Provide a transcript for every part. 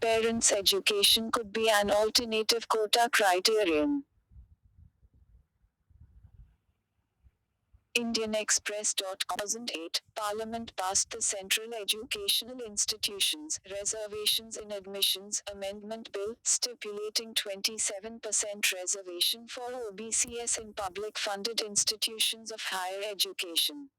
parents' education could be an alternative quota criterion. Indian Express. 2008, Parliament passed the Central Educational Institutions Reservations in Admissions Amendment Bill, stipulating 27% reservation for OBCS in public-funded institutions of higher education.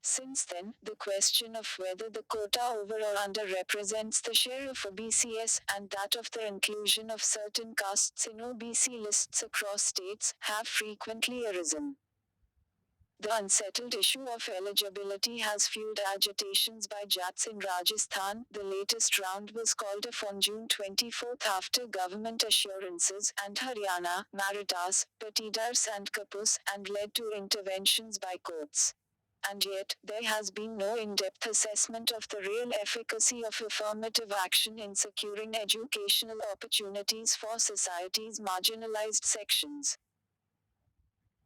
Since then, the question of whether the quota over or under represents the share of OBCS and that of the inclusion of certain castes in OBC lists across states have frequently arisen. The unsettled issue of eligibility has fueled agitations by Jats in Rajasthan. The latest round was called off on June 24 after government assurances and Haryana, Marathas, Patidars and Kapus and led to interventions by courts. And yet, there has been no in-depth assessment of the real efficacy of affirmative action in securing educational opportunities for society's marginalized sections.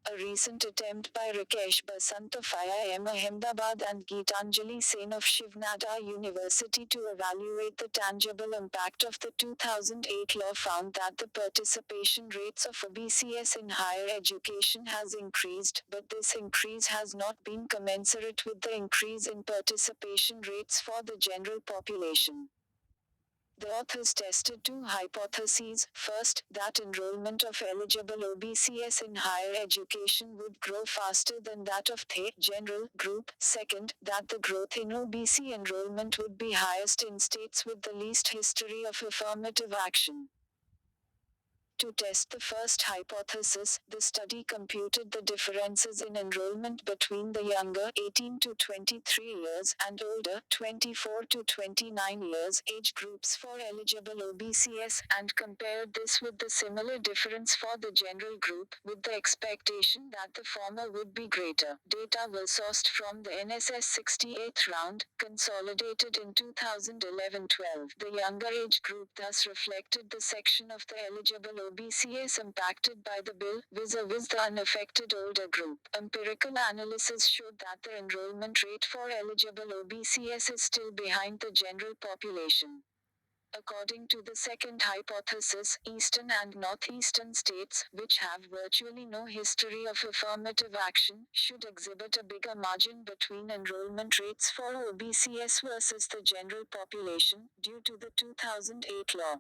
A recent attempt by Rakesh Basant of IIM Ahmedabad and Geetanjali Sen of Shivnata University to evaluate the tangible impact of the 2008 law found that the participation rates of OBCS in higher education has increased, but this increase has not been commensurate with the increase in participation rates for the general population. The authors tested two hypotheses. First, that enrollment of eligible OBCS in higher education would grow faster than that of the general group. Second, that the growth in OBC enrollment would be highest in states with the least history of affirmative action. To test the first hypothesis, the study computed the differences in enrollment between the younger 18 to 23 years and older 24 to 29 years age groups for eligible OBCS and compared this with the similar difference for the general group, with the expectation that the former would be greater. Data was sourced from the NSS 68th round, consolidated in 2011-12. The younger age group thus reflected the section of the eligible OBCS impacted by the bill, vis-a-vis the unaffected older group. Empirical analysis showed that the enrollment rate for eligible OBCS is still behind the general population. According to the second hypothesis, eastern and northeastern states, which have virtually no history of affirmative action, should exhibit a bigger margin between enrollment rates for OBCS versus the general population, due to the 2008 law.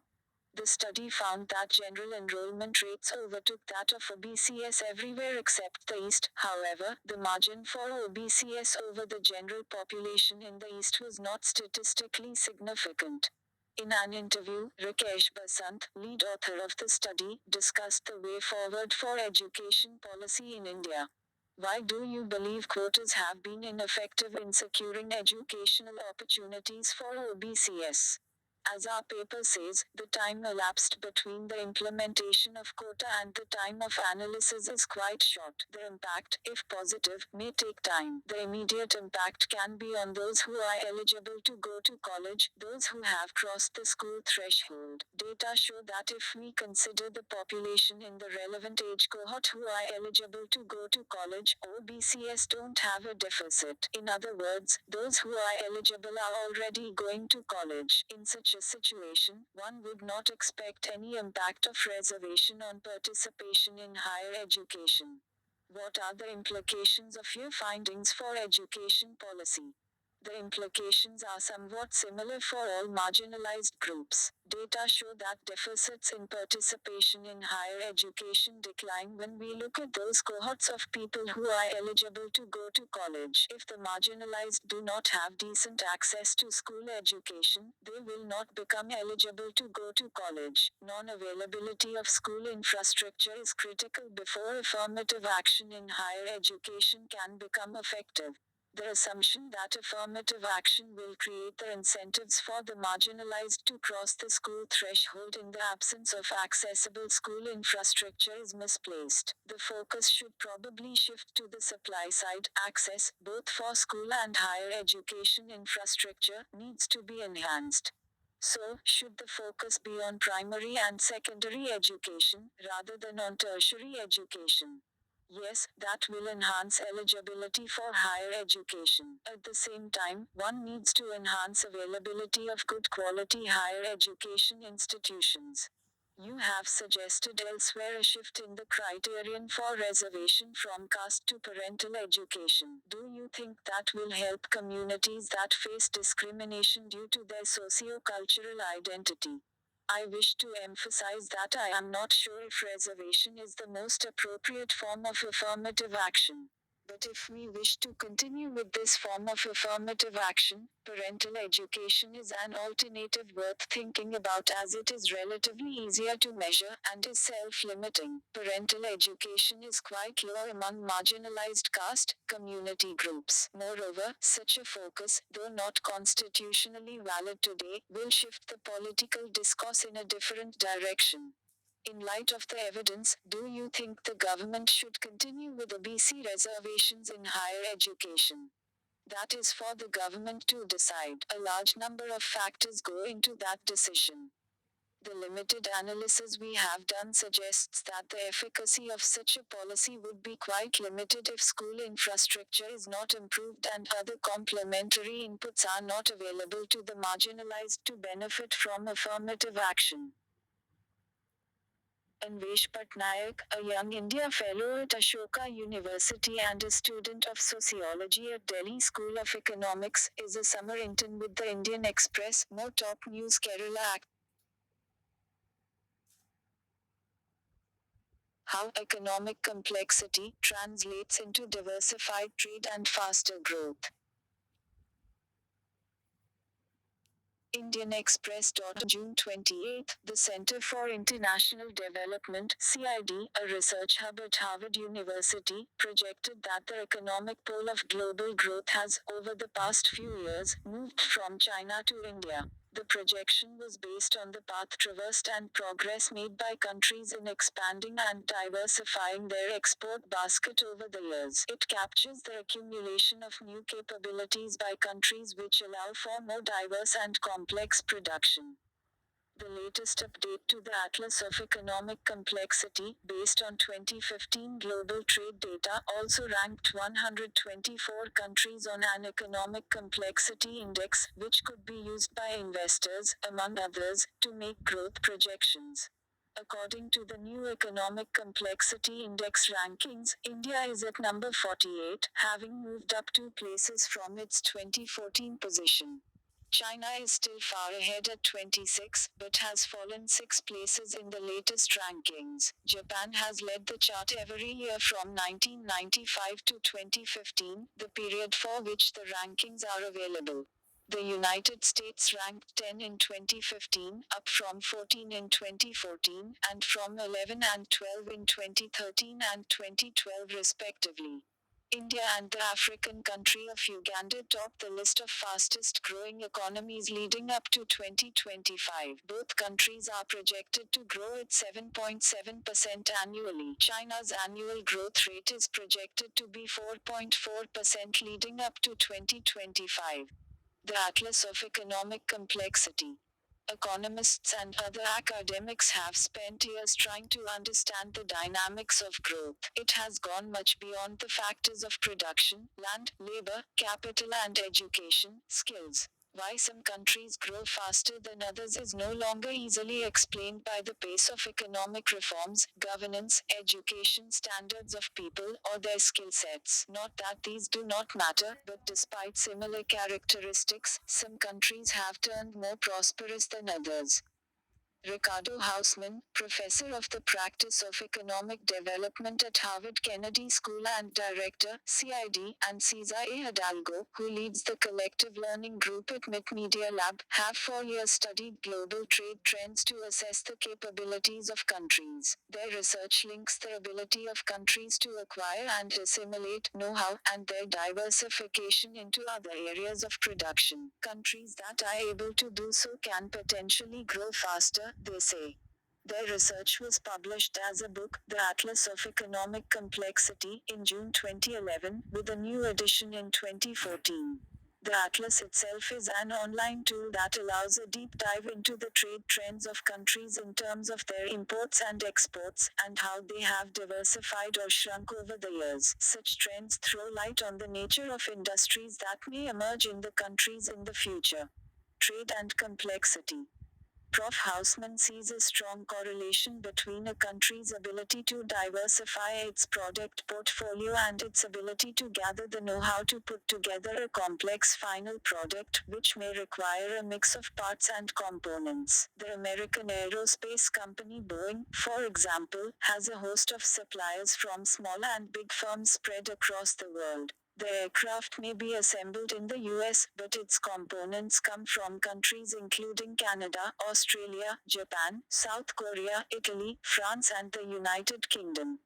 The study found that general enrollment rates overtook that of OBCS everywhere except the East. However, the margin for OBCS over the general population in the East was not statistically significant. In an interview, Rakesh Basant, lead author of the study, discussed the way forward for education policy in India. Why do you believe quotas have been ineffective in securing educational opportunities for OBCS? As our paper says, the time elapsed between the implementation of quota and the time of analysis is quite short. The impact, if positive, may take time. The immediate impact can be on those who are eligible to go to college, those who have crossed the school threshold. Data show that if we consider the population in the relevant age cohort who are eligible to go to college, OBCS don't have a deficit. In other words, those who are eligible are already going to college. In such a situation, one would not expect any impact of reservation on participation in higher education. What are the implications of your findings for education policy? The implications are somewhat similar for all marginalized groups. Data show that deficits in participation in higher education decline when we look at those cohorts of people who are eligible to go to college. If the marginalized do not have decent access to school education, they will not become eligible to go to college. Non-availability of school infrastructure is critical before affirmative action in higher education can become effective. The assumption that affirmative action will create the incentives for the marginalized to cross the school threshold in the absence of accessible school infrastructure is misplaced. The focus should probably shift to the supply side. Access, both for school and higher education infrastructure, needs to be enhanced. So, should the focus be on primary and secondary education, rather than on tertiary education? Yes, that will enhance eligibility for higher education. At the same time, one needs to enhance availability of good quality higher education institutions. You have suggested elsewhere a shift in the criterion for reservation from caste to parental education. Do you think that will help communities that face discrimination due to their socio-cultural identity? I wish to emphasize that I am not sure if reservation is the most appropriate form of affirmative action. But if we wish to continue with this form of affirmative action, parental education is an alternative worth thinking about as it is relatively easier to measure and is self limiting. Parental education is quite low among marginalized caste community groups. Moreover, such a focus, though not constitutionally valid today, will shift the political discourse in a different direction. In light of the evidence, do you think the government should continue with OBC reservations in higher education? That is for the government to decide. A large number of factors go into that decision. The limited analysis we have done suggests that the efficacy of such a policy would be quite limited if school infrastructure is not improved and other complementary inputs are not available to the marginalized to benefit from affirmative action. Anvesh Patnaik, a young India Fellow at Ashoka University and a student of sociology at Delhi School of Economics, is a summer intern with the Indian Express, more top news Kerala. How economic complexity translates into diversified trade and faster growth. Indian Express. June 28, the Center for International Development (CID), a research hub at Harvard University, projected that the economic pole of global growth has, over the past few years, moved from China to India. The projection was based on the path traversed and progress made by countries in expanding and diversifying their export basket over the years. It captures the accumulation of new capabilities by countries which allow for more diverse and complex production. The latest update to the Atlas of Economic Complexity, based on 2015 global trade data, also ranked 124 countries on an economic complexity index, which could be used by investors, among others, to make growth projections. According to the new Economic Complexity Index rankings, India is at number 48, having moved up 2 places from its 2014 position. China is still far ahead at 26, but has fallen 6 places in the latest rankings. Japan has led the chart every year from 1995 to 2015, the period for which the rankings are available. The United States ranked 10 in 2015, up from 14 in 2014, and from 11 and 12 in 2013 and 2012 respectively. India and the African country of Uganda top the list of fastest growing economies leading up to 2025. Both countries are projected to grow at 7.7% annually. China's annual growth rate is projected to be 4.4% leading up to 2025. The Atlas of Economic Complexity. Economists and other academics have spent years trying to understand the dynamics of growth. It has gone much beyond the factors of production, land, labor, capital, and education, skills. Why some countries grow faster than others is no longer easily explained by the pace of economic reforms, governance, education standards of people, or their skill sets. Not that these do not matter, but despite similar characteristics, some countries have turned more prosperous than others. Ricardo Hausman, professor of the practice of economic development at Harvard Kennedy School and director, CID, and Cesar A. Hidalgo, who leads the collective learning group at MIT Media Lab, have for years studied global trade trends to assess the capabilities of countries. Their research links the ability of countries to acquire and assimilate know-how and their diversification into other areas of production. Countries that are able to do so can potentially grow faster, they say. Their research was published as a book, The Atlas of Economic Complexity, in June 2011, with a new edition in 2014. The atlas itself is an online tool that allows a deep dive into the trade trends of countries in terms of their imports and exports, and how they have diversified or shrunk over the years. Such trends throw light on the nature of industries that may emerge in the countries in the future. Trade and complexity. Prof. Hausman sees a strong correlation between a country's ability to diversify its product portfolio and its ability to gather the know-how to put together a complex final product, which may require a mix of parts and components. The American aerospace company Boeing, for example, has a host of suppliers from small and big firms spread across the world. The aircraft may be assembled in the US, but its components come from countries including Canada, Australia, Japan, South Korea, Italy, France, and the United Kingdom.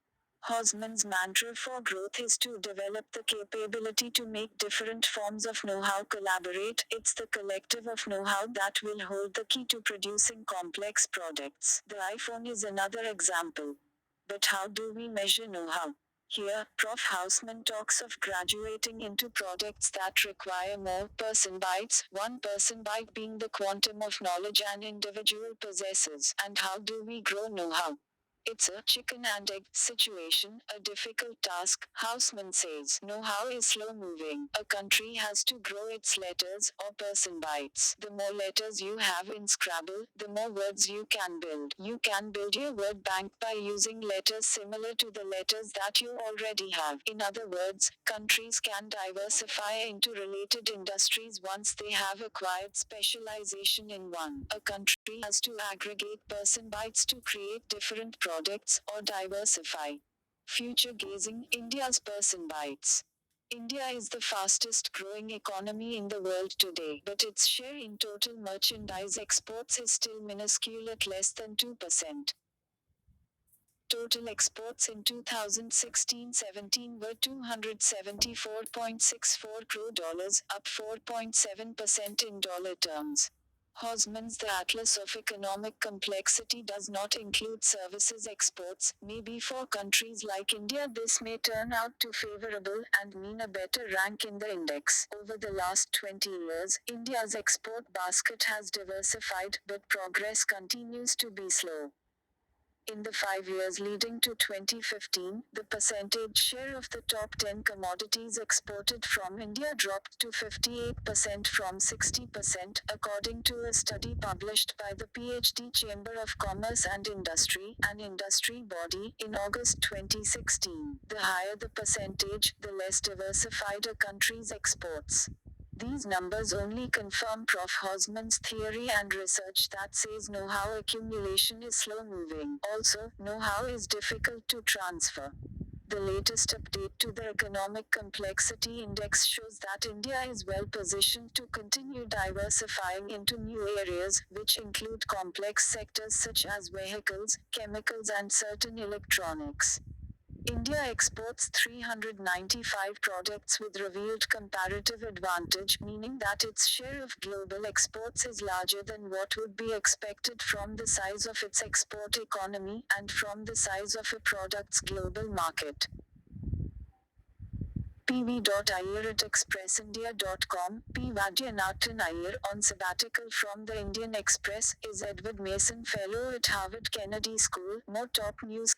Hausman's mantra for growth is to develop the capability to make different forms of know-how collaborate. It's the collective of know-how that will hold the key to producing complex products. The iPhone is another example. But how do we measure know-how? Here, Prof. Hausman talks of graduating into products that require more person bytes, one person byte being the quantum of knowledge an individual possesses. And how do we grow know-how? It's a chicken and egg situation, a difficult task, Hausman says. Know-how is slow moving. A country has to grow its letters, or person bytes. The more letters you have in Scrabble, the more words you can build. You can build your word bank by using letters similar to the letters that you already have. In other words, countries can diversify into related industries once they have acquired specialization in one. A country has to aggregate person bytes to create different products or diversify. Future gazing, India's person bytes. India is the fastest growing economy in the world today, but its share in total merchandise exports is still minuscule at less than 2%. Total exports in 2016-17 were $274.64 crore, up 4.7% in dollar terms. Hausman's The Atlas of Economic Complexity does not include services exports. Maybe for countries like India this may turn out to favorable and mean a better rank in the index. Over the last 20 years, India's export basket has diversified, but progress continues to be slow. In the 5 years leading to 2015, the percentage share of the top 10 commodities exported from India dropped to 58% from 60%, according to a study published by the PhD Chamber of Commerce and Industry, an industry body, in August 2016. The higher the percentage, the less diversified a country's exports. These numbers only confirm Prof. Hausman's theory and research that says know-how accumulation is slow-moving. Also, know-how is difficult to transfer. The latest update to the Economic Complexity Index shows that India is well positioned to continue diversifying into new areas, which include complex sectors such as vehicles, chemicals, and certain electronics. India exports 395 products with revealed comparative advantage, meaning that its share of global exports is larger than what would be expected from the size of its export economy, and from the size of a product's global market. PV.Iyer at expressindia.com, P. Vaidyanathan Iyer, on sabbatical from the Indian Express, is Edward Mason Fellow at Harvard Kennedy School. More top news.